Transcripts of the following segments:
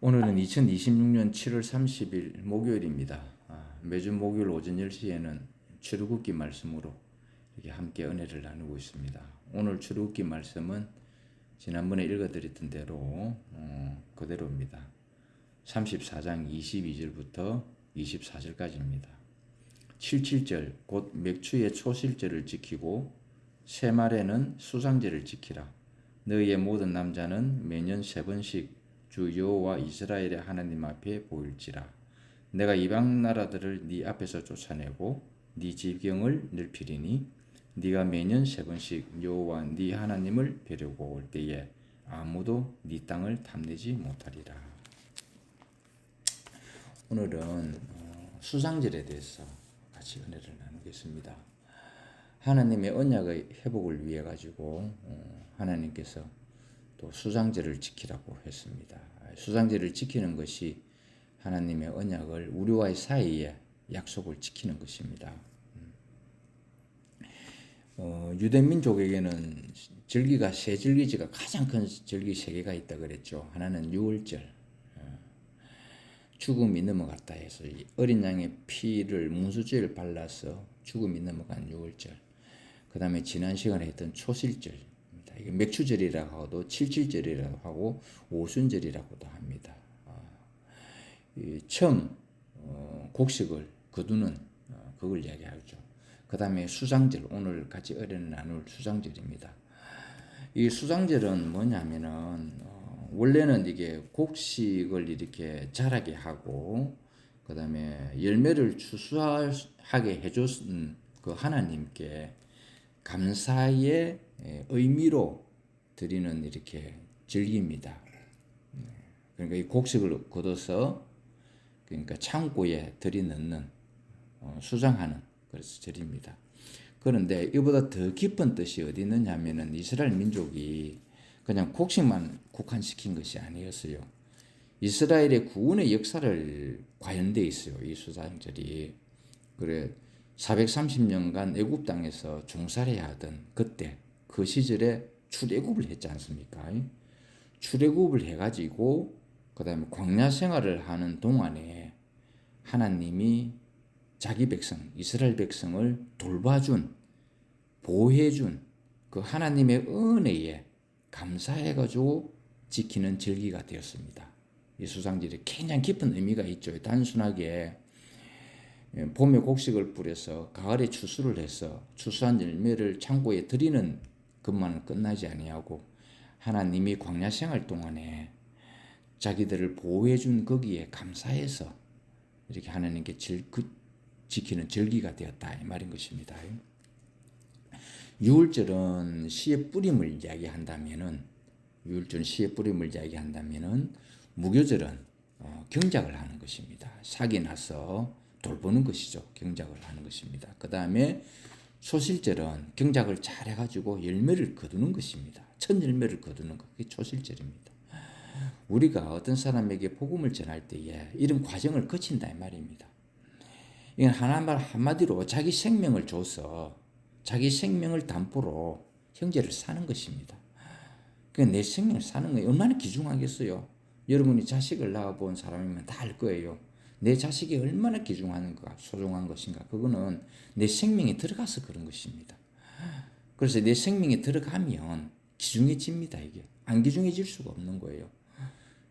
오늘은 2026년 7월 30일 목요일입니다. 매주 목요일 오전 10시에는 출애굽기 말씀으로 이렇게 함께 은혜를 나누고 있습니다. 오늘 출애굽기 말씀은 지난번에 읽어드렸던 대로 그대로입니다. 34장 22절부터 24절까지입니다. 77절 곧 맥추의 초실절을 지키고 새말에는 수상제를 지키라. 너희의 모든 남자는 매년 3번씩 주 여호와 이스라엘의 하나님 앞에 보일지라. 내가 이방 나라들을 네 앞에서 쫓아내고 네 지경을 넓히리니 네가 매년 3번씩 여호와 네 하나님을 뵈려고 올 때에 아무도 네 땅을 탐내지 못하리라. 오늘은 수상절에 대해서 같이 은혜를 나누겠습니다. 하나님의 언약의 회복을 위해 가지고 하나님께서 또 수상제를 지키라고 했습니다. 수상제를 지키는 것이 하나님의 언약을 우리와의 사이에 약속을 지키는 것입니다. 유대 민족에게는 절기가 세 절기지가 가장 큰 절기 세 개가 있다 그랬죠. 하나는 유월절, 죽음이 넘어갔다 해서 어린 양의 피를 문수죄를 발라서 죽음이 넘어간 유월절. 그 다음에 지난 시간에 했던 초실절. 이게 맥추절이라고 하고 칠칠절이라고 하고 오순절이라고도 합니다. 처음 곡식을 거두는 그걸 이야기하죠. 그 다음에 수상절, 오늘 같이 은혜를 나눌 수상절입니다. 이 수상절은 뭐냐면은 원래는 이게 곡식을 이렇게 자라게 하고 그 다음에 열매를 추수하게 해줬은 그 하나님께 감사의 의미로 드리는 이렇게 절기입니다. 그러니까 이 곡식을 거둬서 그러니까 창고에 들이넣는 수장하는 그래서 절입니다. 그런데 이보다 더 깊은 뜻이 어디 있느냐면은 이스라엘 민족이 그냥 곡식만 국한시킨 것이 아니었어요. 이스라엘의 구원의 역사를 관련돼 있어요. 이 수장절이. 그래 430년간 애굽 땅에서 종살이해야 하던 그때 그 시절에 출애굽을 했지 않습니까? 출애굽을 해가지고 그 다음에 광야 생활을 하는 동안에 하나님이 자기 백성 이스라엘 백성을 돌봐준 보호해준 그 하나님의 은혜에 감사해가지고 지키는 절기가 되었습니다. 이 수상절이 굉장히 깊은 의미가 있죠. 단순하게 봄에 곡식을 뿌려서 가을에 추수를 해서 추수한 열매를 창고에 들이는 것만은 끝나지 아니하고 하나님이 광야 생활 동안에 자기들을 보호해 준 거기에 감사해서 이렇게 하나님께 지키는 절기가 되었다 이 말인 것입니다. 유월절은 씨의 뿌림을 이야기한다면은 무교절은 경작을 하는 것입니다. 삭이 나서 돌보는 것이죠. 경작을 하는 것입니다. 그 다음에 초실절은 경작을 잘 해가지고 열매를 거두는 것입니다. 첫 열매를 거두는 것, 그게 초실절입니다. 우리가 어떤 사람에게 복음을 전할 때에 이런 과정을 거친다 이 말입니다. 이건 하나말 한마디로 자기 생명을 줘서 자기 생명을 담보로 형제를 사는 것입니다. 내 생명을 사는 게 얼마나 귀중하겠어요. 여러분이 자식을 낳아본 사람이면 다 알 거예요. 내 자식이 얼마나 귀중한가, 소중한 것인가. 그거는 내 생명에 들어가서 그런 것입니다. 그래서 내 생명에 들어가면 귀중해집니다. 이게 안 귀중해질 수가 없는 거예요.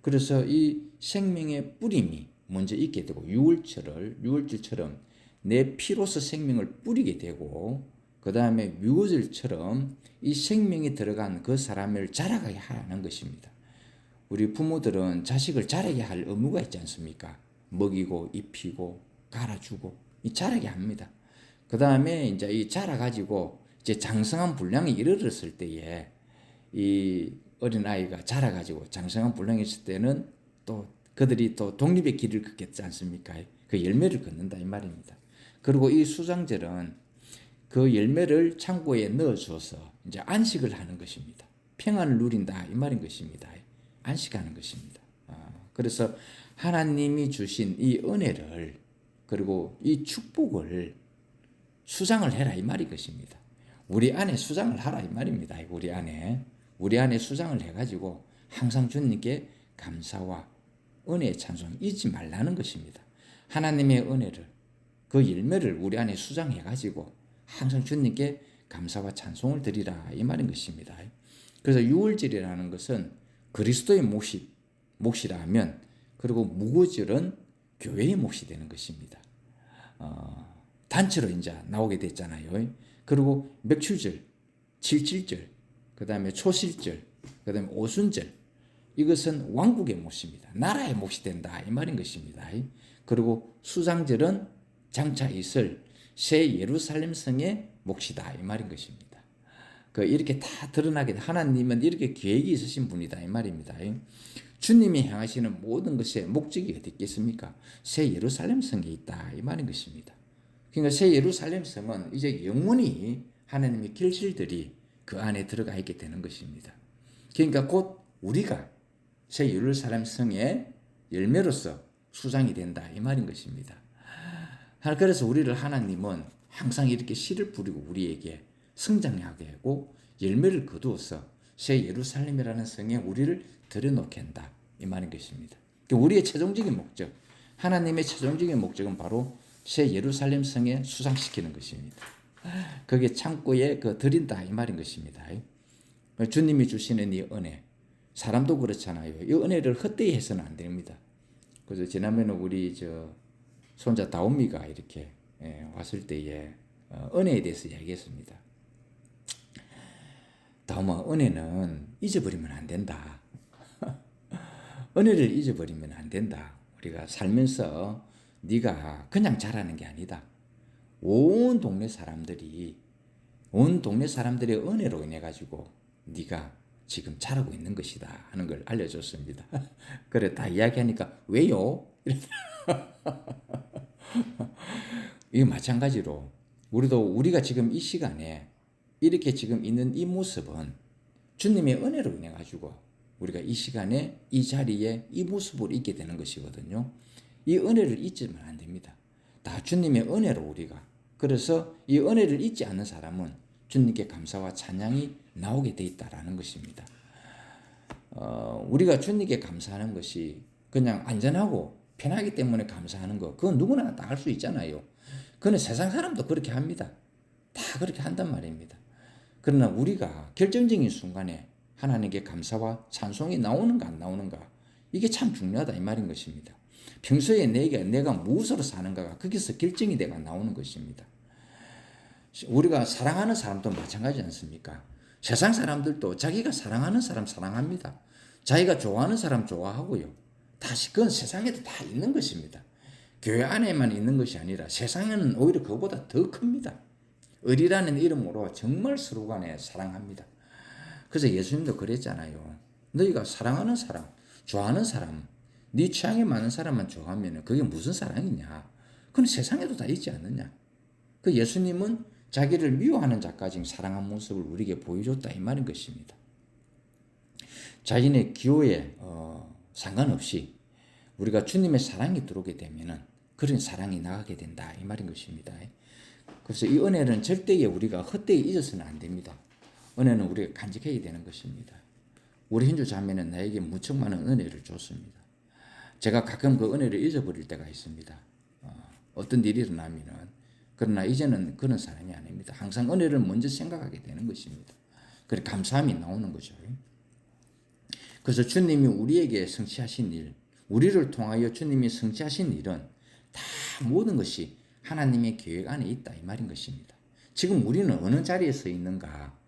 그래서 이 생명의 뿌림이 먼저 있게 되고 유월절처럼 내 피로서 생명을 뿌리게 되고 그 다음에 무교절처럼 이 생명이 들어간 그 사람을 자라게 하는 것입니다. 우리 부모들은 자식을 자라게 할 의무가 있지 않습니까? 먹이고 입히고 갈아주고 이 자라게 합니다. 그 다음에 이제 이 자라가지고 이제 장성한 분량에 이르렀을 때에 이 어린 아이가 자라가지고 장성한 분량에 있을 때는 또 그들이 또 독립의 길을 걷겠지 않습니까? 그 열매를 걷는다 이 말입니다. 그리고 이 수장절은 그 열매를 창고에 넣어줘서 이제 안식을 하는 것입니다. 평안을 누린다 이 말인 것입니다. 안식하는 것입니다. 그래서 하나님이 주신 이 은혜를 그리고 이 축복을 수장을 해라 이 말이 것입니다. 우리 안에 수장을 하라 이 말입니다. 우리 안에 수장을 해가지고 항상 주님께 감사와 은혜의 찬송 잊지 말라는 것입니다. 하나님의 은혜를 그 열매를 우리 안에 수장해 가지고 항상 주님께 감사와 찬송을 드리라 이 말인 것입니다. 그래서 유월절이라는 것은 그리스도의 몫이라 하면 그리고 무교절은 교회의 몫이 되는 것입니다. 단체로 이제 나오게 됐잖아요. 그리고 맥추절, 칠칠절, 그 다음에 초실절, 그 다음에 오순절 이것은 왕국의 몫입니다. 나라의 몫이 된다 이 말인 것입니다. 그리고 수장절은 장차 있을 새 예루살렘 성의 몫이다 이 말인 것입니다. 이렇게 다 드러나게 하나님은 이렇게 계획이 있으신 분이다 이 말입니다. 주님이 행하시는 모든 것의 목적이 어디 있겠습니까? 새 예루살렘 성에 있다 이 말인 것입니다. 그러니까 새 예루살렘 성은 이제 영원히 하나님의 결실들이 그 안에 들어가 있게 되는 것입니다. 그러니까 곧 우리가 새 예루살렘 성의 열매로서 수장이 된다 이 말인 것입니다. 그래서 우리를 하나님은 항상 이렇게 씨를 뿌리고 우리에게 성장하게 하고 열매를 거두어서 새 예루살렘이라는 성에 우리를 들여놓게 한다 이 말인 것입니다. 우리의 최종적인 목적, 하나님의 최종적인 목적은 바로 새 예루살렘 성에 수장시키는 것입니다. 그게 창고에 드린다 이 말인 것입니다. 주님이 주시는 이 은혜, 사람도 그렇잖아요. 이 은혜를 헛되이 해서는 안 됩니다. 그래서 지난번에 우리 손자 다운미가 이렇게 왔을 때에 은혜에 대해서 이야기했습니다. 다음아, 은혜는 잊어버리면 안 된다. 은혜를 잊어버리면 안 된다. 우리가 살면서 네가 그냥 자라는 게 아니다. 온 동네 사람들의 은혜로 인해 가지고 네가 지금 자라고 있는 것이다 하는 걸 알려줬습니다. 그래 다 이야기하니까 왜요? 이 마찬가지로 우리가 지금 이 시간에 이렇게 지금 있는 이 모습은 주님의 은혜로 인해 가지고 우리가 이 시간에 이 자리에 이 모습으로 있게 되는 것이거든요. 이 은혜를 잊으면 안 됩니다. 다 주님의 은혜로 우리가. 그래서 이 은혜를 잊지 않는 사람은 주님께 감사와 찬양이 나오게 돼 있다라는 것입니다. 우리가 주님께 감사하는 것이 그냥 안전하고 편하기 때문에 감사하는 거, 그건 누구나 다 할 수 있잖아요. 그건 세상 사람도 그렇게 합니다. 다 그렇게 한단 말입니다. 그러나 우리가 결정적인 순간에 하나님께 감사와 찬송이 나오는가 안 나오는가, 이게 참 중요하다 이 말인 것입니다. 평소에 내가 무엇으로 사는가가 거기서 결정이 돼가 나오는 것입니다. 우리가 사랑하는 사람도 마찬가지지 않습니까? 세상 사람들도 자기가 사랑하는 사람 사랑합니다. 자기가 좋아하는 사람 좋아하고요. 다시 그건 세상에도 다 있는 것입니다. 교회 안에만 있는 것이 아니라 세상에는 오히려 그보다 더 큽니다. 의리라는 이름으로 정말 서로 간에 사랑합니다. 그래서 예수님도 그랬잖아요. 너희가 사랑하는 사람, 좋아하는 사람, 네 취향에 맞는 사람만 좋아하면 그게 무슨 사랑이냐? 그건 세상에도 다 있지 않느냐? 그 예수님은 자기를 미워하는 자까지 사랑한 모습을 우리에게 보여줬다 이 말인 것입니다. 자신의 기호에 상관없이 우리가 주님의 사랑이 들어오게 되면은 그런 사랑이 나가게 된다 이 말인 것입니다. 그래서 이 은혜는 절대 우리가 헛되이 잊어서는 안 됩니다. 은혜는 우리가 간직해야 되는 것입니다. 우리 hindu 자매는 나에게 무척 많은 은혜를 줬습니다. 제가 가끔 그 은혜를 잊어버릴 때가 있습니다. 어떤 일이 일어나면은. 그러나 이제는 그런 사람이 아닙니다. 항상 은혜를 먼저 생각하게 되는 것입니다. 그래 감사함이 나오는 거죠. 그래서 주님이 우리에게 성취하신 일, 우리를 통하여 주님이 성취하신 일은 다 모든 것이 하나님의 계획 안에 있다 이 말인 것입니다. 지금 우리는 어느 자리에 서 있는가?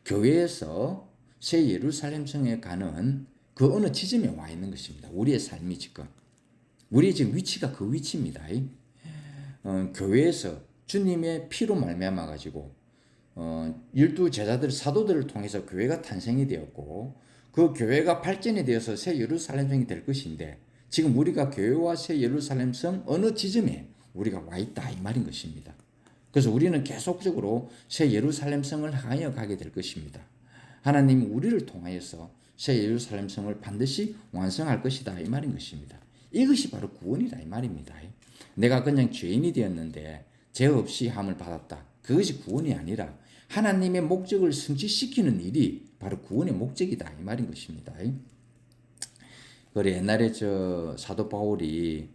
교회에서 새 예루살렘 성에 가는 그 어느 지점에 와 있는 것입니다. 우리의 삶이 지금. 우리의 지금 위치가 그 위치입니다. 교회에서 주님의 피로 말미암아 가지고 12 제자들 사도들을 통해서 교회가 탄생이 되었고 그 교회가 발전이 되어서 새 예루살렘 성이 될 것인데 지금 우리가 교회와 새 예루살렘 성 어느 지점에 우리가 와 있다 이 말인 것입니다. 그래서 우리는 계속적으로 새 예루살렘 성을 향하여 가게 될 것입니다. 하나님이 우리를 통하여서 새 예루살렘 성을 반드시 완성할 것이다 이 말인 것입니다. 이것이 바로 구원이다 이 말입니다. 내가 그냥 죄인이 되었는데 죄 없이 함을 받았다. 그것이 구원이 아니라 하나님의 목적을 성취시키는 일이 바로 구원의 목적이다 이 말인 것입니다. 그래 옛날에 저 사도 바울이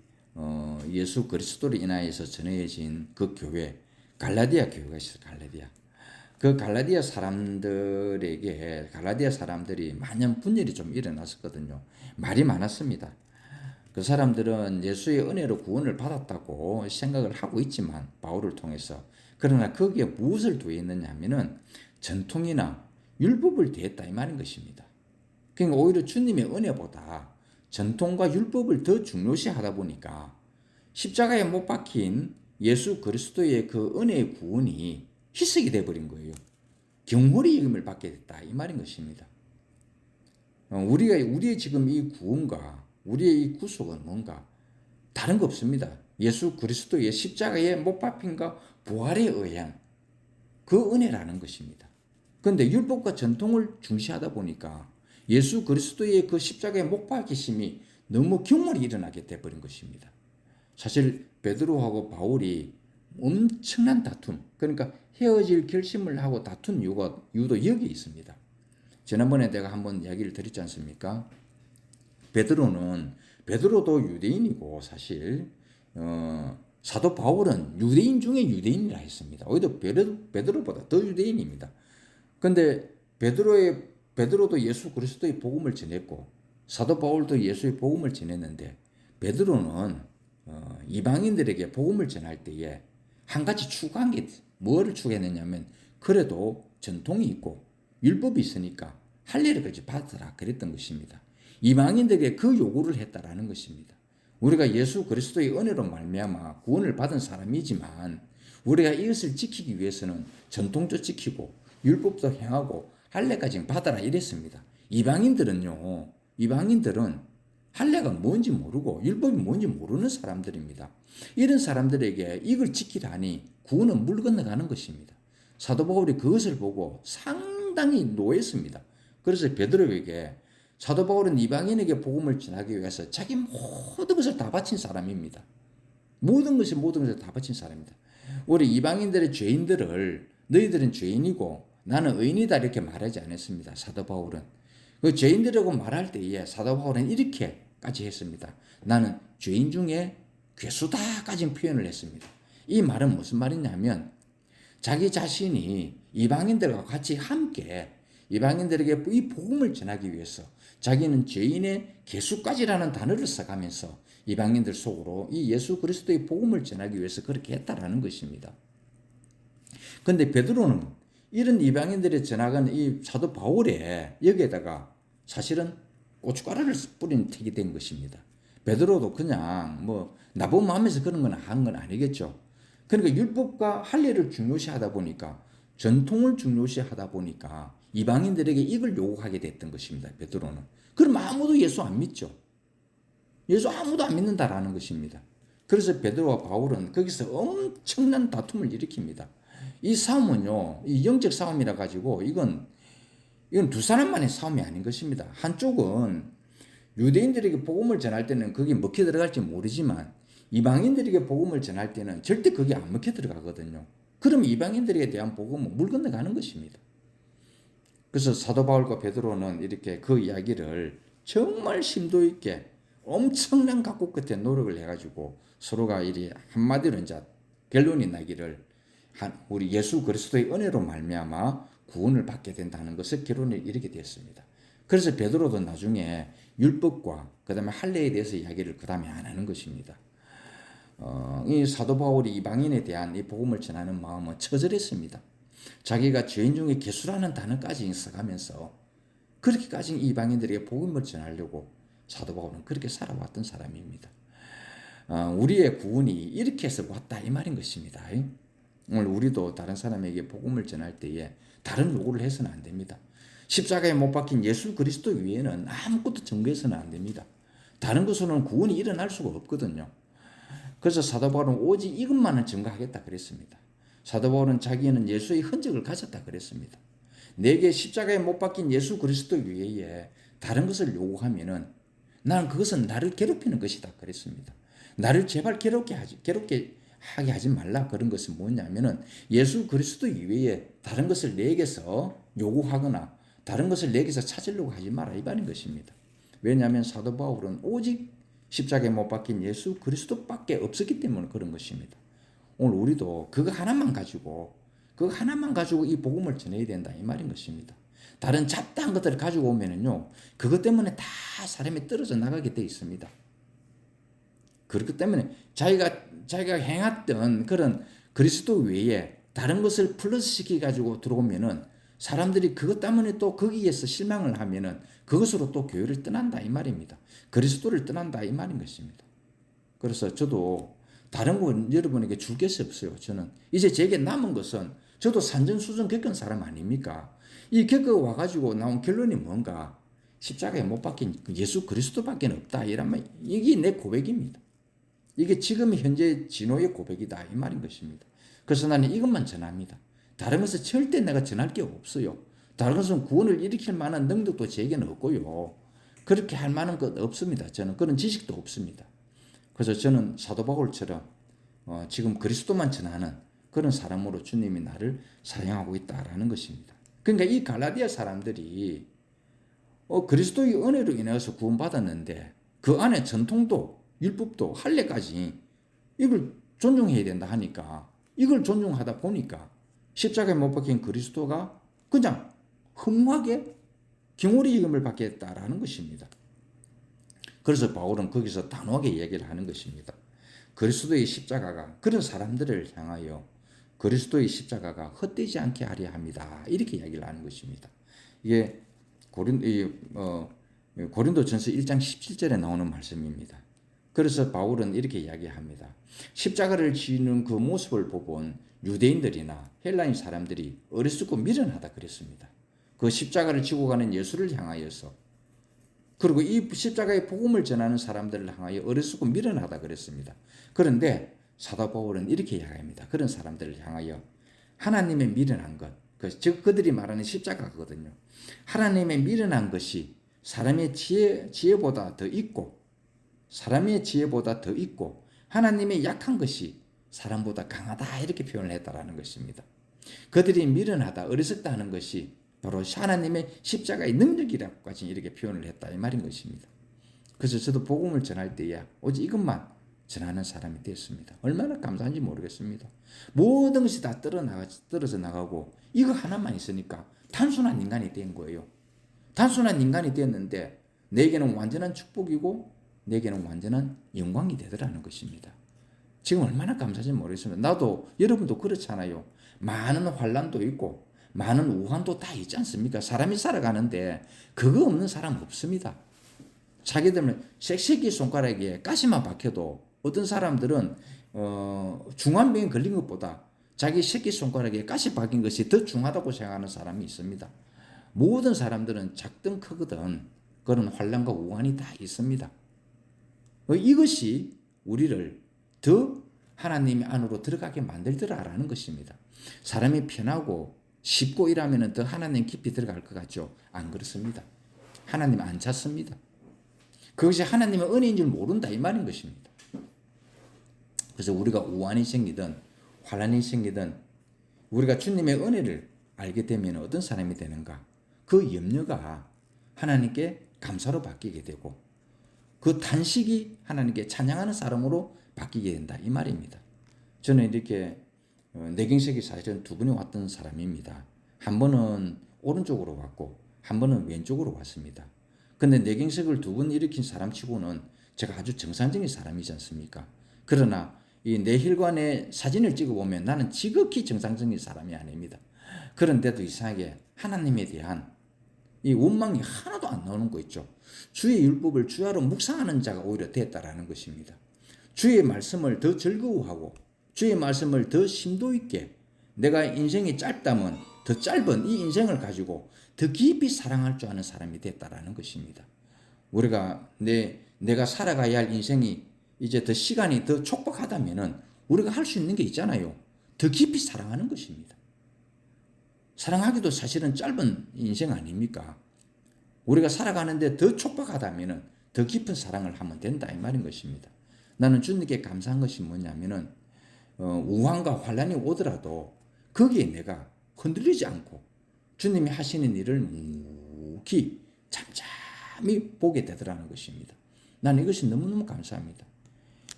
예수 그리스도로 인하여서 전해진 그 교회 갈라디아 교회가 있어요. 갈라디아. 그 갈라디아 사람들에게 갈라디아 사람들이 많은 분열이 좀 일어났었거든요. 말이 많았습니다. 그 사람들은 예수의 은혜로 구원을 받았다고 생각을 하고 있지만 바울을 통해서 그러나 거기에 무엇을 더했느냐 하면은 전통이나 율법을 더했다 이 말인 것입니다. 그러니까 오히려 주님의 은혜보다 전통과 율법을 더 중요시하다 보니까 십자가에 못 박힌 예수 그리스도의 그 은혜의 구원이 희석이 돼버린 거예요. 경홀의 여김을 받게 됐다 이 말인 것입니다. 우리의 지금 이 구원과 우리의 이 구속은 뭔가 다른 거 없습니다. 예수 그리스도의 십자가에 못 박힌과 부활에 의한 그 은혜라는 것입니다. 그런데 율법과 전통을 중시하다 보니까 예수 그리스도의 그 십자가에 못 박히심이 너무 경물이 일어나게 돼버린 것입니다. 사실 베드로하고 바울이 엄청난 다툼, 그러니까 헤어질 결심을 하고 다툰 이유도 여기 있습니다. 지난번에 내가 한번 이야기를 드렸지 않습니까? 베드로도 유대인이고 사실 사도 바울은 유대인 중에 유대인이라 했습니다. 오히려 베드로보다 더 유대인입니다. 그런데 베드로도 예수 그리스도의 복음을 전했고 사도 바울도 예수의 복음을 전했는데 베드로는 이방인들에게 복음을 전할 때에 한 가지 추가한 게 뭐를 추가했느냐면 그래도 전통이 있고 율법이 있으니까 할례를 같이 받으라 그랬던 것입니다. 이방인들에게 그 요구를 했다라는 것입니다. 우리가 예수 그리스도의 은혜로 말미암아 구원을 받은 사람이지만 우리가 이것을 지키기 위해서는 전통도 지키고 율법도 행하고 할례까지 받아라 이랬습니다. 이방인들은 할례가 뭔지 모르고 율법이 뭔지 모르는 사람들입니다. 이런 사람들에게 이걸 지키라니 구원은 물 건너가는 것입니다. 사도 바울이 그것을 보고 상당히 노했습니다. 그래서 베드로에게 사도 바울은 이방인에게 복음을 전하기 위해서 자기 모든 것을 다 바친 사람입니다. 모든 것을 다 바친 사람입니다. 우리 이방인들의 죄인들을 너희들은 죄인이고 나는 의인이다 이렇게 말하지 않았습니다. 사도 바울은 그 죄인들이라고 말할 때에 사도 바울은 이렇게까지 했습니다. 나는 죄인 중에 괴수다까지 표현을 했습니다. 이 말은 무슨 말이냐면 자기 자신이 이방인들과 같이 함께 이방인들에게 이 복음을 전하기 위해서 자기는 죄인의 개수까지라는 단어를 써가면서 이방인들 속으로 이 예수 그리스도의 복음을 전하기 위해서 그렇게 했다라는 것입니다. 그런데 베드로는 이런 이방인들이 전하는 이 사도 바울의 여기에다가 사실은 고춧가루를 뿌린 택이 된 것입니다. 베드로도 그냥 나쁜 마음에서 그런 건 한 건 아니겠죠. 그러니까 율법과 할례를 중요시하다 보니까 전통을 중요시하다 보니까 이방인들에게 이걸 요구하게 됐던 것입니다. 베드로는. 그럼 아무도 예수 안 믿죠. 예수 아무도 안 믿는다라는 것입니다. 그래서 베드로와 바울은 거기서 엄청난 다툼을 일으킵니다. 이 싸움은요, 이 영적 싸움이라 가지고 이건 두 사람만의 싸움이 아닌 것입니다. 한쪽은 유대인들에게 복음을 전할 때는 거기 먹혀 들어갈지 모르지만 이방인들에게 복음을 전할 때는 절대 거기 안 먹혀 들어가거든요. 그럼 이방인들에 대한 복음은 물 건너가는 것입니다. 그래서 사도 바울과 베드로는 이렇게 그 이야기를 정말 심도 있게 엄청난 각국 끝에 노력을 해가지고 서로가 이리 한마디로 이제 결론이 나기를 우리 예수 그리스도의 은혜로 말미암아 구원을 받게 된다는 것을 결론을 이르게 되었습니다. 그래서 베드로도 나중에 율법과 그다음에 할례에 대해서 이야기를 그다음에 안 하는 것입니다. 이 사도 바울이 이방인에 대한 이 복음을 전하는 마음은 처절했습니다. 자기가 죄인 중에 개수라는 단어까지 써가면서 그렇게까지 이방인들에게 복음을 전하려고 사도 바울은 그렇게 살아왔던 사람입니다. 우리의 구원이 이렇게 해서 왔다 이 말인 것입니다. 오늘 우리도 다른 사람에게 복음을 전할 때에 다른 요구를 해서는 안 됩니다. 십자가에 못 박힌 예수 그리스도 위에는 아무것도 증거해서는 안 됩니다. 다른 것으로는 구원이 일어날 수가 없거든요. 그래서 사도 바울은 오직 이것만은 증거하겠다 그랬습니다. 사도 바울은 자기는 예수의 흔적을 가졌다 그랬습니다. 내게 십자가에 못 박힌 예수 그리스도 위에 다른 것을 요구하면은 나는 그것은 나를 괴롭히는 것이다 그랬습니다. 나를 제발 괴롭게 하게 하지 말라. 그런 것은 뭐냐면은 예수 그리스도 이외에 다른 것을 내게서 요구하거나 다른 것을 내게서 찾으려고 하지 마라 이 말인 것입니다. 왜냐하면 사도 바울은 오직 십자가에 못 박힌 예수 그리스도밖에 없었기 때문에 그런 것입니다. 오늘 우리도 그거 하나만 가지고 이 복음을 전해야 된다 이 말인 것입니다. 다른 잡다한 것들을 가지고 오면은요, 그것 때문에 다 사람이 떨어져 나가게 돼 있습니다. 그렇기 때문에 자기가 행했던 그런 그리스도 외에 다른 것을 플러스 시키 가지고 들어오면은 사람들이 그것 때문에 또 거기에서 실망을 하면은 그것으로 또 교회를 떠난다 이 말입니다. 그리스도를 떠난다 이 말인 것입니다. 그래서 저도 다른 건 여러분에게 줄 것이 없어요. 저는 이제 제게 남은 것은 저도 산전수전 겪은 사람 아닙니까? 이 겪어 와가지고 나온 결론이 뭔가 십자가에 못 박힌 예수 그리스도밖에 없다 이러면 이게 내 고백입니다. 이게 지금 현재 진호의 고백이다 이 말인 것입니다. 그래서 나는 이것만 전합니다. 다른 것은 절대 내가 전할 게 없어요. 다른 것은 구원을 일으킬 만한 능력도 제게는 없고요. 그렇게 할 만한 것 없습니다. 저는 그런 지식도 없습니다. 그래서 저는 사도 바울처럼 지금 그리스도만 전하는 그런 사람으로 주님이 나를 사용하고 있다라는 것입니다. 그러니까 이 갈라디아 사람들이 그리스도의 은혜로 인해서 구원받았는데 그 안에 전통도 율법도 할례까지 이걸 존중해야 된다 하니까 이걸 존중하다 보니까 십자가에 못 박힌 그리스도가 그냥 허무하게 경홀히 여김을 받겠다라는 것입니다. 그래서 바울은 거기서 단호하게 얘기를 하는 것입니다. 그리스도의 십자가가 그런 사람들을 향하여 그리스도의 십자가가 헛되지 않게 하려 합니다. 이렇게 이야기를 하는 것입니다. 이게 고린도전서 1장 17절에 나오는 말씀입니다. 그래서 바울은 이렇게 이야기합니다. 십자가를 지는 그 모습을 보본 유대인들이나 헬라인 사람들이 어리석고 미련하다 그랬습니다. 그 십자가를 지고 가는 예수를 향하여서 그리고 이 십자가의 복음을 전하는 사람들을 향하여 어리석고 미련하다 그랬습니다. 그런데 사도 바울은 이렇게 이야기합니다. 그런 사람들을 향하여 하나님의 미련한 것, 즉 그들이 말하는 십자가거든요. 하나님의 미련한 것이 사람의 지혜보다 더 있고 하나님의 약한 것이 사람보다 강하다 이렇게 표현을 했다라는 것입니다. 그들이 미련하다, 어리석다 하는 것이 바로 하나님의 십자가의 능력이라고까지 이렇게 표현을 했다 이 말인 것입니다. 그래서 저도 복음을 전할 때야 오직 이것만 전하는 사람이 됐습니다. 얼마나 감사한지 모르겠습니다. 모든 것이 다 떨어져 나가고 이거 하나만 있으니까 단순한 인간이 된 거예요. 단순한 인간이 됐는데 내게는 완전한 축복이고 내게는 완전한 영광이 되더라는 것입니다. 지금 얼마나 감사한지 모르겠습니다. 나도 여러분도 그렇잖아요. 많은 환난도 있고 많은 우환도 다 있지 않습니까? 사람이 살아가는데 그거 없는 사람 없습니다. 자기들은 새끼 손가락에 가시만 박혀도 어떤 사람들은 중환병에 걸린 것보다 자기 새끼 손가락에 가시 박힌 것이 더 중하다고 생각하는 사람이 있습니다. 모든 사람들은 작든 크거든 그런 환난과 우환이 다 있습니다. 이것이 우리를 더 하나님의 안으로 들어가게 만들더라라는 것입니다. 사람이 편하고 쉽고 이러면 더 하나님 깊이 들어갈 것 같죠? 안 그렇습니다. 하나님 안 찾습니다. 그것이 하나님의 은혜인 줄 모른다 이 말인 것입니다. 그래서 우리가 우환이 생기든 환난이 생기든 우리가 주님의 은혜를 알게 되면 어떤 사람이 되는가? 그 염려가 하나님께 감사로 바뀌게 되고 그 탄식이 하나님께 찬양하는 사람으로 바뀌게 된다 이 말입니다. 저는 이렇게 내경색이 사실은 두 번이 왔던 사람입니다. 한 번은 오른쪽으로 왔고 한 번은 왼쪽으로 왔습니다. 근데 내경색을 두 번 일으킨 사람 치고는 제가 아주 정상적인 사람이지 않습니까? 그러나 이 뇌혈관의 사진을 찍어보면 나는 지극히 정상적인 사람이 아닙니다. 그런데도 이상하게 하나님에 대한 이 원망이 하나도 안 나오는 거 있죠. 주의 율법을 주야로 묵상하는 자가 오히려 됐다라는 것입니다. 주의 말씀을 더 즐거워하고 주의 말씀을 더 심도 있게 내가 인생이 짧다면 더 짧은 이 인생을 가지고 더 깊이 사랑할 줄 아는 사람이 됐다라는 것입니다. 우리가 내가 살아가야 할 인생이 이제 더 시간이 더 촉박하다면은 우리가 할 수 있는 게 있잖아요. 더 깊이 사랑하는 것입니다. 사랑하기도 사실은 짧은 인생 아닙니까? 우리가 살아가는데 더 촉박하다면은 더 깊은 사랑을 하면 된다 이 말인 것입니다. 나는 주님께 감사한 것이 뭐냐면은 우환과 환란이 오더라도 거기에 내가 흔들리지 않고 주님이 하시는 일을 묵히 잠잠히 캄캄히 보게 되더라는 것입니다. 나는 이것이 너무너무 감사합니다.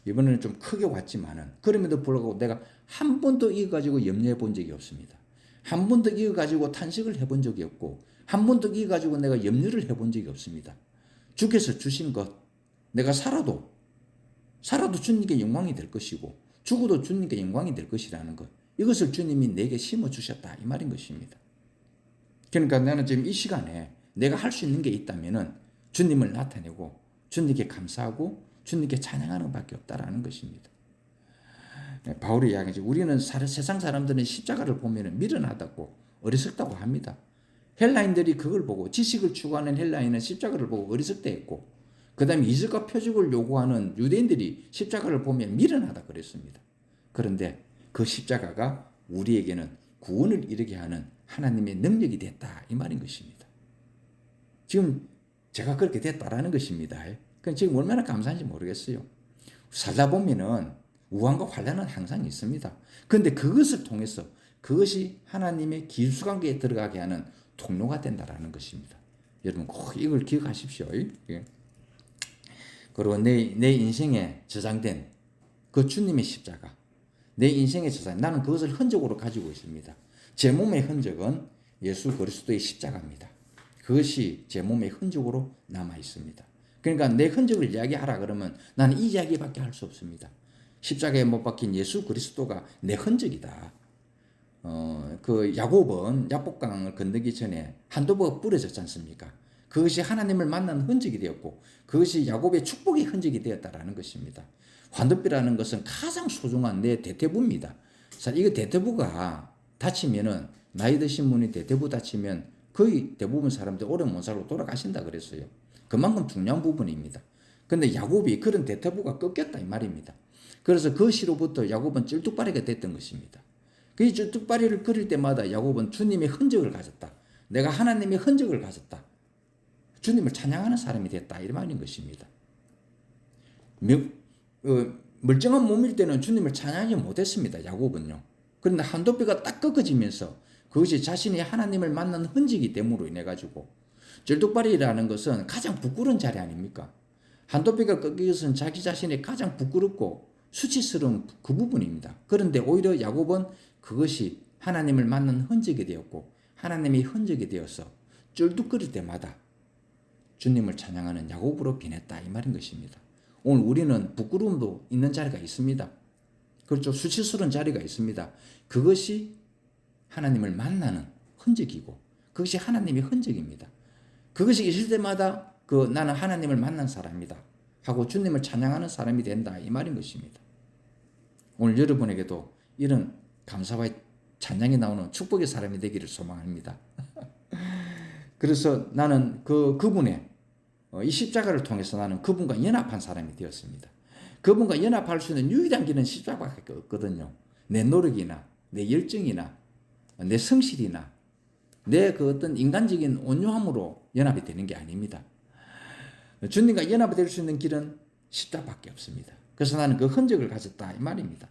이번에는 좀 크게 왔지만은 그럼에도 불구하고 내가 한 번도 이거 가지고 염려해 본 적이 없습니다. 한 번도 이거 가지고 탄식을 해본 적이 없고 한 번도 이거 가지고 내가 염려를 해본 적이 없습니다. 주께서 주신 것 내가 살아도 주님께 영광이 될 것이고 죽어도 주님께 영광이 될 것이라는 것 이것을 주님이 내게 심어주셨다 이 말인 것입니다. 그러니까 나는 지금 이 시간에 내가 할 수 있는 게 있다면은 주님을 나타내고 주님께 감사하고 주님께 찬양하는 밖에 없다라는 것입니다. 바울이 이야기하지 우리는 세상 사람들은 십자가를 보면 미련하다고 어리석다고 합니다. 헬라인들이 그걸 보고 지식을 추구하는 헬라인은 십자가를 보고 어리석다 했고 그 다음에 이적과 표적을 요구하는 유대인들이 십자가를 보면 미련하다 그랬습니다. 그런데 그 십자가가 우리에게는 구원을 이루게 하는 하나님의 능력이 됐다 이 말인 것입니다. 지금 제가 그렇게 됐다라는 것입니다. 그건 지금 얼마나 감사한지 모르겠어요. 살다 보면은 우환과 환란은 항상 있습니다. 그런데 그것을 통해서 그것이 하나님의 기수관계에 들어가게 하는 통로가 된다라는 것입니다. 여러분 꼭 이걸 기억하십시오. 그리고 내 인생에 저장된 그 주님의 십자가 내 인생의 저장 나는 그것을 흔적으로 가지고 있습니다. 제 몸의 흔적은 예수 그리스도의 십자가입니다. 그것이 제 몸의 흔적으로 남아 있습니다. 그러니까 내 흔적을 이야기하라 그러면 나는 이 이야기밖에 할 수 없습니다. 십자가에 못 박힌 예수 그리스도가 내 흔적이다. 그 야곱은 야복강을 건너기 전에 한도부가 뿌려졌지 않습니까? 그것이 하나님을 만난 흔적이 되었고 그것이 야곱의 축복의 흔적이 되었다라는 것입니다. 환도뼈라는 것은 가장 소중한 내 대퇴부입니다. 자, 이거 대퇴부가 다치면은 나이 드신 분이 대퇴부 다치면 거의 대부분 사람들 오래 못 살고 돌아가신다 그랬어요. 그만큼 중요한 부분입니다. 근데 야곱이 그런 대퇴부가 꺾였다 이 말입니다. 그래서 그 시로부터 야곱은 쩔뚝발이가 됐던 것입니다. 그 쩔뚝발이를 그릴 때마다 야곱은 주님의 흔적을 가졌다. 내가 하나님의 흔적을 가졌다. 주님을 찬양하는 사람이 됐다. 이 말인 것입니다. 멀쩡한 몸일 때는 주님을 찬양하지 못했습니다. 야곱은요. 그런데 한도뼈가 딱 꺾어지면서 그것이 자신이 하나님을 만난 흔적이 됨으로 인해 가지고 쩔뚝발이라는 것은 가장 부끄러운 자리 아닙니까? 한도뼈가 꺾인 것은 자기 자신이 가장 부끄럽고 수치스러운 그 부분입니다. 그런데 오히려 야곱은 그것이 하나님을 만난 흔적이 되었고 하나님의 흔적이 되어서 쩔뚝거릴 때마다 주님을 찬양하는 야곱으로 변했다 이 말인 것입니다. 오늘 우리는 부끄러움도 있는 자리가 있습니다. 그렇죠. 수치스러운 자리가 있습니다. 그것이 하나님을 만나는 흔적이고 그것이 하나님의 흔적입니다. 그것이 있을 때마다 나는 하나님을 만난 사람이다 하고 주님을 찬양하는 사람이 된다 이 말인 것입니다. 오늘 여러분에게도 이런 감사와 찬양이 나오는 축복의 사람이 되기를 소망합니다. 그래서 나는 그분의 이 십자가를 통해서 나는 그분과 연합한 사람이 되었습니다. 그분과 연합할 수 있는 유일한 길은 십자가밖에 없거든요. 내 노력이나 내 열정이나 내 성실이나 내 그 어떤 인간적인 온유함으로 연합이 되는 게 아닙니다. 주님과 연합이 될 수 있는 길은 십자가밖에 없습니다. 그래서 나는 그 흔적을 가졌다 이 말입니다.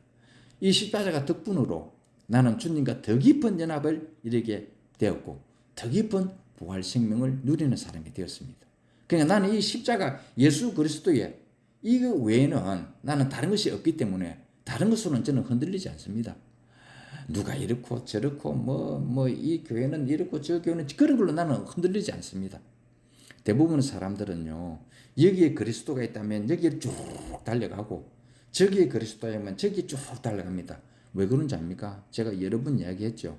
이 십자가 덕분으로 나는 주님과 더 깊은 연합을 이루게 되었고 더 깊은 부활 생명을 누리는 사람이 되었습니다. 그러니까 나는 이 십자가 예수 그리스도의 이거 외에는 나는 다른 것이 없기 때문에 다른 것으로는 저는 흔들리지 않습니다. 누가 이렇고 저렇고 이 교회는 이렇고 저 교회는 그런 걸로 나는 흔들리지 않습니다. 대부분의 사람들은요 여기에 그리스도가 있다면 여기에 쭉 달려가고 저기에 그리스도가 있다면 저기에 쭉 달려갑니다. 왜 그런지 압니까? 제가 여러 번 이야기했죠.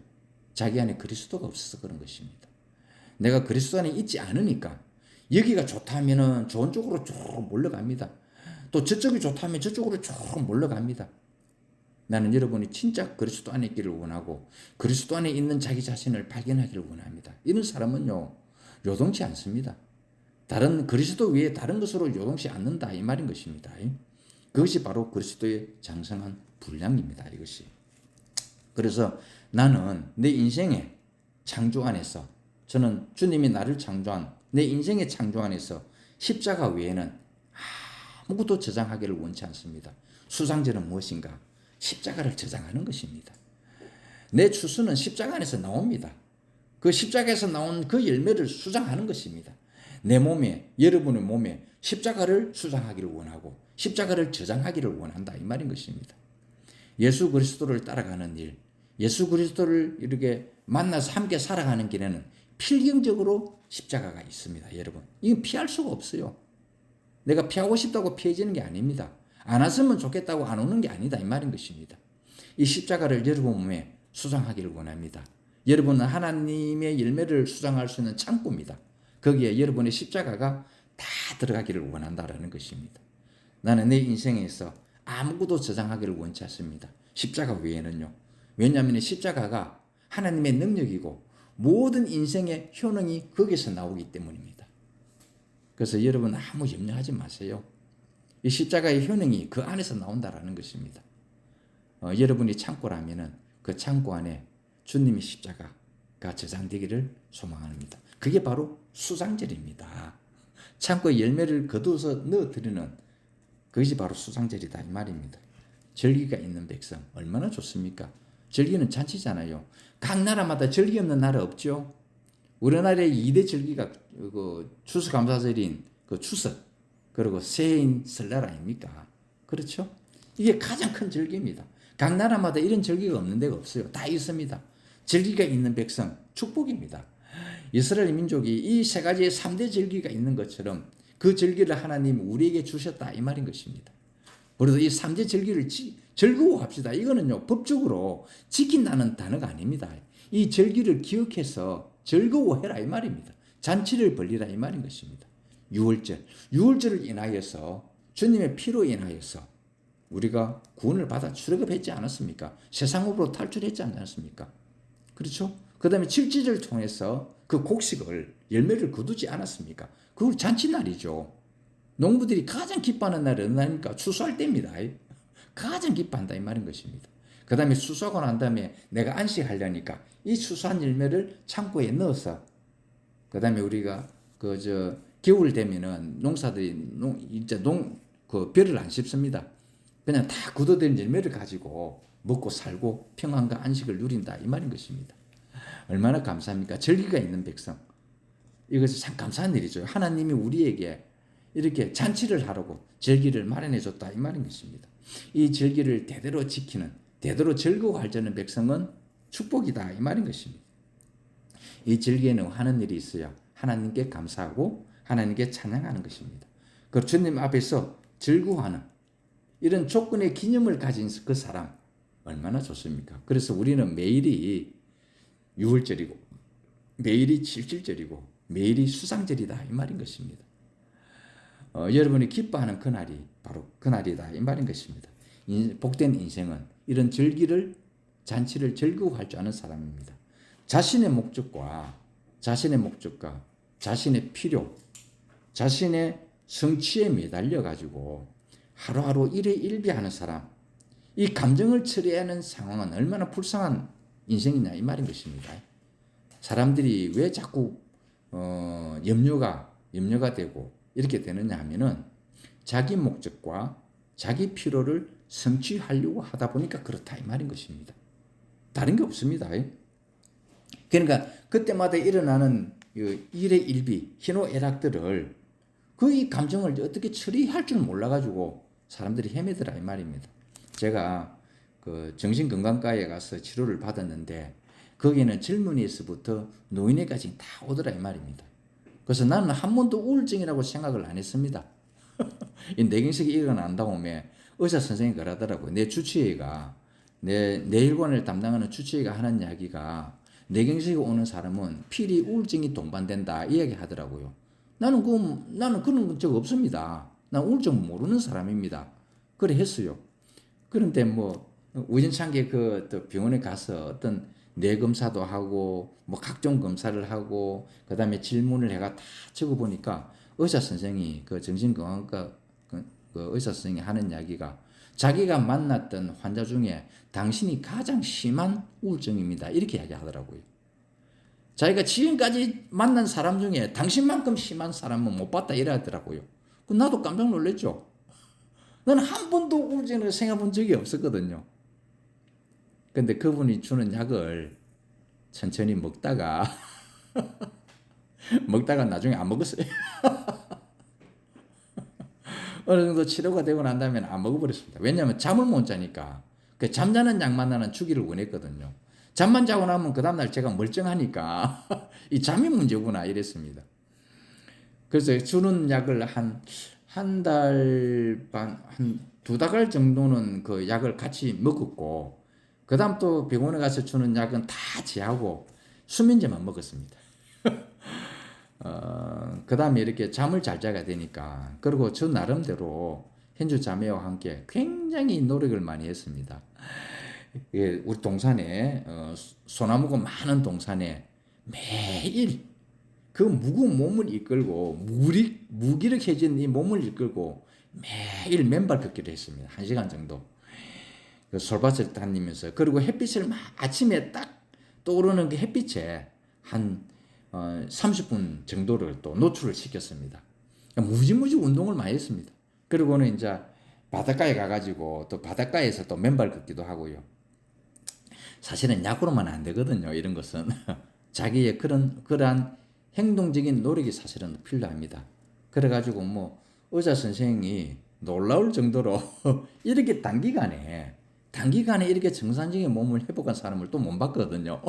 자기 안에 그리스도가 없어서 그런 것입니다. 내가 그리스도 안에 있지 않으니까 여기가 좋다면은 좋은 쪽으로 쭉 몰려갑니다. 또 저쪽이 좋다면 저쪽으로 쭉 몰려갑니다. 나는 여러분이 진짜 그리스도 안에 있기를 원하고 그리스도 안에 있는 자기 자신을 발견하기를 원합니다. 이런 사람은요 요동치 않습니다. 다른 그리스도 외에 다른 것으로 요동치 않는다 이 말인 것입니다. 그것이 바로 그리스도의 장성한 분량입니다. 이것이. 그래서 나는 내 인생의 창조 안에서 저는 주님이 나를 창조한 내 인생의 창조 안에서 십자가 외에는 아무것도 저장하기를 원치 않습니다. 수상제는 무엇인가? 십자가를 저장하는 것입니다. 내 추수는 십자가 안에서 나옵니다. 그 십자가에서 나온 그 열매를 수장하는 것입니다. 내 몸에, 여러분의 몸에 십자가를 수장하기를 원하고 십자가를 저장하기를 원한다 이 말인 것입니다. 예수 그리스도를 따라가는 일, 예수 그리스도를 이렇게 만나서 함께 살아가는 길에는 필경적으로 십자가가 있습니다. 여러분, 이건 피할 수가 없어요. 내가 피하고 싶다고 피해지는 게 아닙니다. 안 왔으면 좋겠다고 안 오는 게 아니다 이 말인 것입니다. 이 십자가를 여러분 몸에 수장하기를 원합니다. 여러분은 하나님의 열매를 수장할 수 있는 창고입니다. 거기에 여러분의 십자가가 다 들어가기를 원한다라는 것입니다. 나는 내 인생에서 아무것도 저장하기를 원치 않습니다. 십자가 외에는요. 왜냐하면 십자가가 하나님의 능력이고 모든 인생의 효능이 거기서 나오기 때문입니다. 그래서 여러분 아무 염려하지 마세요. 이 십자가의 효능이 그 안에서 나온다라는 것입니다. 여러분이 창고라면은 그 창고 안에 주님의 십자가가 저장되기를 소망합니다. 그게 바로 수장절입니다. 창고에 열매를 거두어서 넣어드리는 그것이 바로 수장절이다 이 말입니다. 절기가 있는 백성 얼마나 좋습니까? 절기는 잔치잖아요. 각 나라마다 절기 없는 나라 없죠. 우리나라의 2대 절기가 추수감사절인 그 추석 그리고 새해인 설날 아닙니까? 그렇죠? 이게 가장 큰 절기입니다. 각 나라마다 이런 절기가 없는 데가 없어요. 다 있습니다. 절기가 있는 백성 축복입니다. 이스라엘 민족이 이 세 가지의 3대 절기가 있는 것처럼 그 절기를 하나님 우리에게 주셨다 이 말인 것입니다. 그래도 이 3대 절기를 즐거워합시다. 이거는요 법적으로 지킨다는 단어가 아닙니다. 이 절기를 기억해서 즐거워해라 이 말입니다. 잔치를 벌리라 이 말인 것입니다. 유월절을 인하여서 주님의 피로 인하여서 우리가 구원을 받아 출애굽했지 않았습니까? 세상으로 탈출했지 않았습니까? 그렇죠? 그 다음에 칠지를 통해서 그 곡식을 열매를 거두지 않았습니까? 그걸 잔치날이죠. 농부들이 가장 기뻐하는 날이 어느 날입니까? 추수할 때입니다. 가장 기뻐한다 이 말인 것입니다. 그 다음에 추수하고 난 다음에 내가 안식하려니까 이 추수한 열매를 창고에 넣어서 그 다음에 우리가 겨울 되면은 농사들이 벼를 안 씹습니다. 그냥 다 굳어든 열매를 가지고 먹고 살고 평안과 안식을 누린다 이 말인 것입니다. 얼마나 감사합니까? 절기가 있는 백성. 이것이 참 감사한 일이죠. 하나님이 우리에게 이렇게 잔치를 하라고 절기를 마련해 줬다 이 말인 것입니다. 이 절기를 대대로 지키는 대대로 즐거워하려는 백성은 축복이다 이 말인 것입니다. 이 절기에는 하는 일이 있어야 하나님께 감사하고 하나님께 찬양하는 것입니다. 그 주님 앞에서 즐거워하는 이런 조건의 기념을 가진 그 사람 얼마나 좋습니까? 그래서 우리는 매일이 유월절이고 매일이 칠칠절이고 매일이 수상절이다 이 말인 것입니다. 여러분이 기뻐하는 그날이 바로 그날이다 이 말인 것입니다. 복된 인생은 이런 잔치를 즐거워할 줄 아는 사람입니다. 자신의 목적과 자신의 필요, 자신의 성취에 매달려 가지고 하루하루 일희일비하는 사람, 이 감정을 처리하는 상황은 얼마나 불쌍한 인생이냐 이 말인 것입니다. 사람들이 왜 자꾸 염려가 되고 이렇게 되느냐 하면은 자기 목적과 자기 필요를 성취하려고 하다 보니까 그렇다 이 말인 것입니다. 다른 게 없습니다. 그러니까 그때마다 일어나는 일의 일비, 희노애락들을 그 감정을 어떻게 처리할 줄 몰라가지고 사람들이 헤매더라 이 말입니다. 제가 그 정신건강과에 가서 치료를 받았는데 거기는 젊은이에서부터 노인에까지 다 오더라 이 말입니다. 그래서 나는 한 번도 우울증이라고 생각을 안 했습니다. 이 뇌경색이 일어난 다음에 의사 선생님이 그러더라고요. 내 뇌혈관을 담당하는 주치의가 하는 이야기가 뇌경색이 오는 사람은 필히 우울증이 동반된다 이야기 하더라고요. 나는 그런 적 없습니다. 난 우울증 모르는 사람입니다. 그래 했어요. 그런데 우연찮게 또 병원에 가서 어떤 뇌 검사도 하고 각종 검사를 하고 그다음에 질문을 해가 다 적어 보니까 의사 선생이 그 정신건강과 그 의사 선생이 하는 이야기가 자기가 만났던 환자 중에 당신이 가장 심한 우울증입니다. 이렇게 이야기하더라고요. 자기가 지금까지 만난 사람 중에 당신만큼 심한 사람은 못 봤다 이러더라고요. 나도 깜짝 놀랐죠. 나는 한 번도 우울증을 생각해 본 적이 없었거든요. 근데 그분이 주는 약을 천천히 먹다가 먹다가 나중에 안 먹었어요. 어느 정도 치료가 되고 난 다음에는 안 먹어버렸습니다. 왜냐하면 잠을 못 자니까. 그 잠자는 약만 나는 주기를 원했거든요. 잠만 자고 나면 그 다음날 제가 멀쩡하니까 이 잠이 문제구나 이랬습니다. 그래서 주는 약을 한 달 반, 한 2달 정도는 그 약을 같이 먹었고, 그 다음 또 병원에 가서 주는 약은 다 제하고 수면제만 먹었습니다. 그 다음에 이렇게 잠을 잘 자게 되니까, 그리고 저 나름대로 현주 자매와 함께 굉장히 노력을 많이 했습니다. 예, 우리 동산에, 소나무가 많은 동산에 매일 그 무거운 몸을 이끌고, 무기력해진 이 몸을 이끌고 매일 맨발 걷기를 했습니다. 1시간 정도. 그 솔밭을 다니면서, 그리고 햇빛을 아침에 딱 떠오르는 그 햇빛에 한 30분 정도를 또 노출을 시켰습니다. 무지무지 운동을 많이 했습니다. 그리고는 이제 바닷가에 가가지고 또 바닷가에서 또 맨발 걷기도 하고요. 사실은 약으로만 안 되거든요. 이런 것은 자기의 그러한 행동적인 노력이 사실은 필요합니다. 그래가지고 뭐 의사 선생이 놀라울 정도로 이렇게 단기간에 이렇게 정상적인 몸을 회복한 사람을 또 못 봤거든요.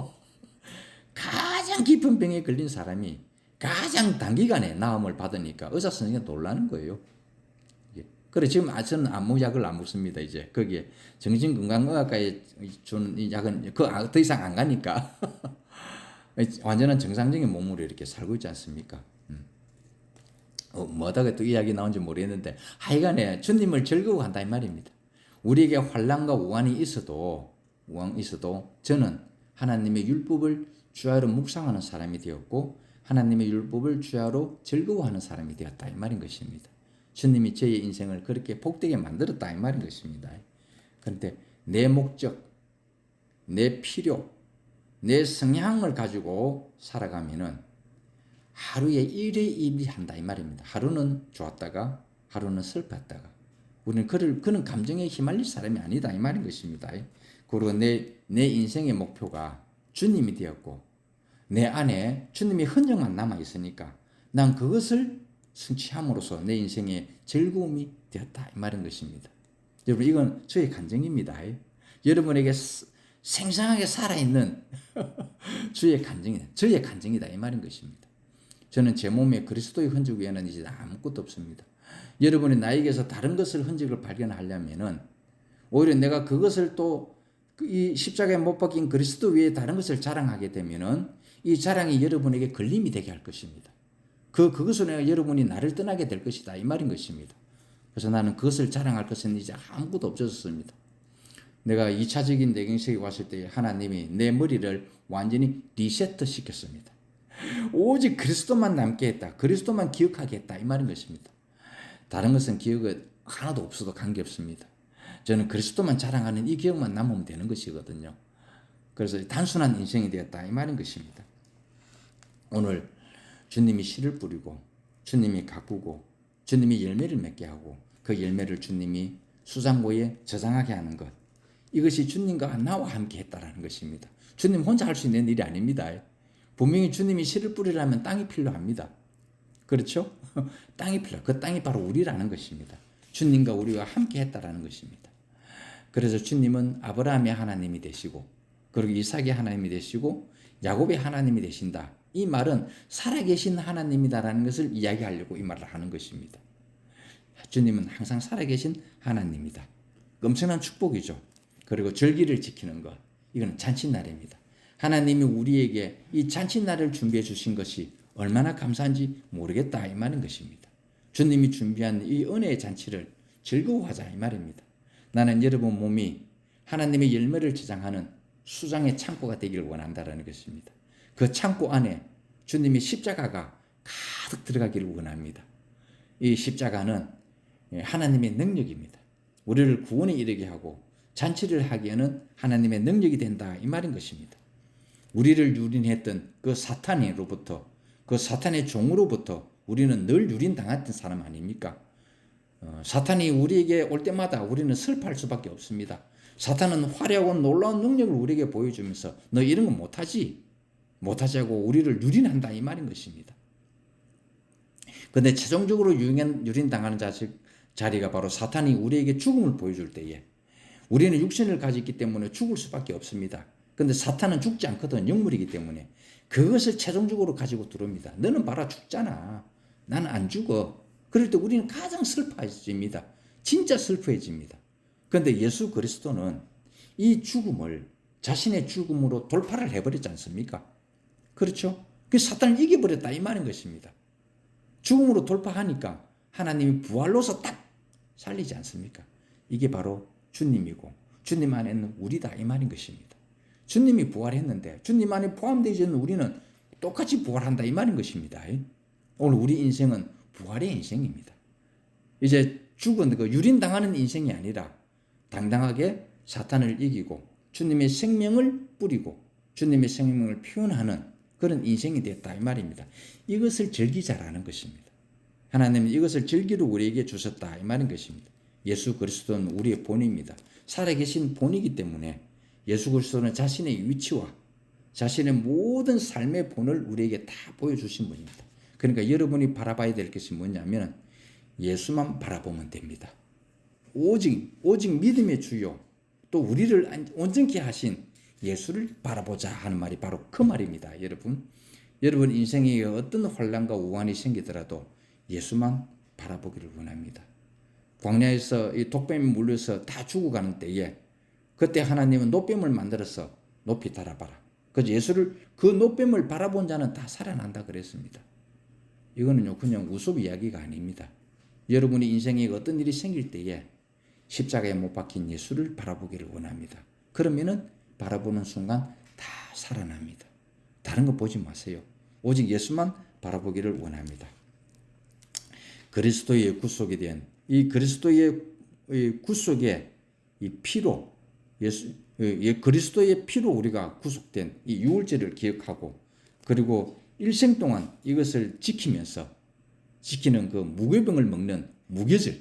가장 깊은 병에 걸린 사람이 가장 단기간에 나음을 받으니까 의사 선생님이 놀라는 거예요. 그래 지금 저는 아무 약을 안 먹습니다. 이제 거기에 정신건강의학과에 주는 이 약은 더 이상 안 가니까 완전한 정상적인 몸으로 이렇게 살고 있지 않습니까? 뭐다가 또 이야기 나온지 모르겠는데 하여간에 주님을 즐거워한다 이 말입니다. 우리에게 환난과 우환이 있어도 저는 하나님의 율법을 주야로 묵상하는 사람이 되었고 하나님의 율법을 주야로 즐거워하는 사람이 되었다 이 말인 것입니다. 주님이 저의 인생을 그렇게 복되게 만들었다 이 말인 것입니다. 그런데 내 목적, 내 필요, 내 성향을 가지고 살아가면은 하루에 일희일비한다 이 말입니다. 하루는 좋았다가 하루는 슬펐다가 우리는 그는 감정에 휘말릴 사람이 아니다 이 말인 것입니다. 그리고 내 인생의 목표가 주님이 되었고 내 안에 주님의 흔적만 남아 있으니까 난 그것을 성취함으로써 내 인생의 즐거움이 되었다 이 말인 것입니다. 여러분 이건 저의 간증입니다. 여러분에게 생생하게 살아있는 저의 간증이다 이 말인 것입니다. 저는 제 몸에 그리스도의 흔적 외에는 이제 아무것도 없습니다. 여러분이 나에게서 다른 것을 흔적을 발견하려면은 오히려 내가 그것을 또 이 십자가에 못 박힌 그리스도 외에 다른 것을 자랑하게 되면은 이 자랑이 여러분에게 걸림이 되게 할 것입니다. 그것으로 여러분이 나를 떠나게 될 것이다 이 말인 것입니다. 그래서 나는 그것을 자랑할 것은 이제 아무것도 없어졌습니다. 내가 2차적인 내경색에 왔을 때 하나님이 내 머리를 완전히 리세트 시켰습니다. 오직 그리스도만 남게 했다. 그리스도만 기억하게 했다 이 말인 것입니다. 다른 것은 기억이 하나도 없어도 관계없습니다. 저는 그리스도만 자랑하는 이 기억만 남으면 되는 것이거든요. 그래서 단순한 인생이 되었다 이 말인 것입니다. 오늘 주님이 씨를 뿌리고 주님이 가꾸고 주님이 열매를 맺게 하고 그 열매를 주님이 수장고에 저장하게 하는 것, 이것이 주님과 나와 함께 했다라는 것입니다. 주님 혼자 할 수 있는 일이 아닙니다. 분명히 주님이 씨를 뿌리려면 땅이 필요합니다. 그렇죠? 땅이 필요. 그 땅이 바로 우리라는 것입니다. 주님과 우리와 함께 했다라는 것입니다. 그래서 주님은 아브라함의 하나님이 되시고 그리고 이삭의 하나님이 되시고 야곱의 하나님이 되신다. 이 말은 살아계신 하나님이다라는 것을 이야기하려고 이 말을 하는 것입니다. 주님은 항상 살아계신 하나님이다. 엄청난 축복이죠. 그리고 절기를 지키는 것, 이건 잔칫날입니다. 하나님이 우리에게 이 잔칫날을 준비해 주신 것이 얼마나 감사한지 모르겠다 이 말인 것입니다. 주님이 준비한 이 은혜의 잔치를 즐거워하자 이 말입니다. 나는 여러분 몸이 하나님의 열매를 저장하는 수장의 창고가 되기를 원한다라는 것입니다. 그 창고 안에 주님의 십자가가 가득 들어가기를 원합니다. 이 십자가는 하나님의 능력입니다. 우리를 구원에 이르게 하고 잔치를 하기에는 하나님의 능력이 된다 이 말인 것입니다. 우리를 유린했던 그 사탄으로부터, 그 사탄의 종으로부터 우리는 늘 유린당했던 사람 아닙니까? 사탄이 우리에게 올 때마다 우리는 슬퍼할 수밖에 없습니다. 사탄은 화려하고 놀라운 능력을 우리에게 보여주면서 너 이런 거 못하지 하고 우리를 유린한다 이 말인 것입니다. 근데 최종적으로 유린당하는 자리가 바로 사탄이 우리에게 죽음을 보여줄 때에 우리는 육신을 가지고 있기 때문에 죽을 수밖에 없습니다. 근데 사탄은 죽지 않거든. 영물이기 때문에 그것을 최종적으로 가지고 들어옵니다. 너는 봐라 죽잖아. 나는 안 죽어. 그럴 때 우리는 가장 슬퍼해집니다. 진짜 슬퍼해집니다. 그런데 예수 그리스도는 이 죽음을 자신의 죽음으로 돌파를 해버렸지 않습니까? 그렇죠? 그 사탄을 이겨버렸다 이 말인 것입니다. 죽음으로 돌파하니까 하나님이 부활로서 딱 살리지 않습니까? 이게 바로 주님이고 주님 안에는 우리다 이 말인 것입니다. 주님이 부활했는데 주님 안에 포함되어 있는 우리는 똑같이 부활한다 이 말인 것입니다. 오늘 우리 인생은 부활의 인생입니다. 이제 죽은 그 유린당하는 인생이 아니라 당당하게 사탄을 이기고 주님의 생명을 뿌리고 주님의 생명을 표현하는 그런 인생이 됐다 이 말입니다. 이것을 즐기자라는 것입니다. 하나님은 이것을 즐기러 우리에게 주셨다 이 말인 것입니다. 예수 그리스도는 우리의 본입니다. 살아계신 본이기 때문에 예수 그리스도는 자신의 위치와 자신의 모든 삶의 본을 우리에게 다 보여주신 분입니다. 그러니까 여러분이 바라봐야 될 것이 뭐냐면 예수만 바라보면 됩니다. 오직 믿음의 주요 또 우리를 온전케 하신 예수를 바라보자 하는 말이 바로 그 말입니다. 여러분 인생에 어떤 혼란과 우환이 생기더라도 예수만 바라보기를 원합니다. 광야에서 이 독뱀이 물려서 다 죽어가는 때에 그때 하나님은 노뱀을 만들어서 높이 달아봐라. 그래서 예수를 그 노뱀을 바라본 자는 다 살아난다 그랬습니다. 이거는요 그냥 우습 이야기가 아닙니다. 여러분이 인생에 어떤 일이 생길 때에 십자가에 못 박힌 예수를 바라보기를 원합니다. 그러면은 바라보는 순간 다 살아납니다. 다른 거 보지 마세요. 오직 예수만 바라보기를 원합니다. 그리스도의 구속에 대한 이 그리스도의 구속의 이 피로 그리스도의 피로 우리가 구속된 이 유월절을 기억하고 그리고 일생 동안 이것을 지키는 그 무교병을 먹는 무교절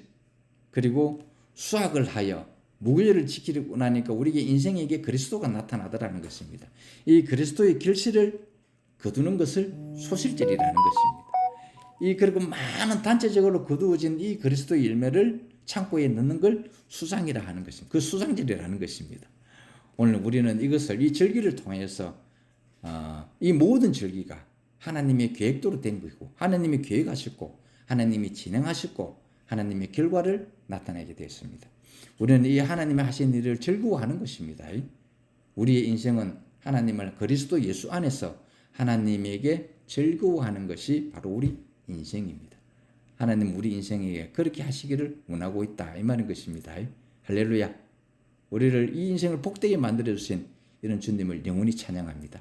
그리고 수학을 하여 무교절을 지키려고 나니까 우리에게 인생에게 그리스도가 나타나더라는 것입니다. 이 그리스도의 결실을 거두는 것을 소실절이라는 것입니다. 그리고 많은 단체적으로 거두어진 이 그리스도의 열매를 창고에 넣는 걸 수상이라 하는 것입니다. 그 수상절이라는 것입니다. 오늘 우리는 이것을 이 절기를 통해서 이 모든 절기가 하나님의 계획대로 된 것이고 하나님이 계획하셨고 하나님이 진행하셨고 하나님의 결과를 나타내게 되었습니다. 우리는 이 하나님이 하신 일을 즐거워하는 것입니다. 우리의 인생은 하나님을 그리스도 예수 안에서 하나님에게 즐거워하는 것이 바로 우리 인생입니다. 하나님 우리 인생에게 그렇게 하시기를 원하고 있다 이 말인 것입니다. 할렐루야. 우리를 이 인생을 복되게 만들어 주신 이런 주님을 영원히 찬양합니다.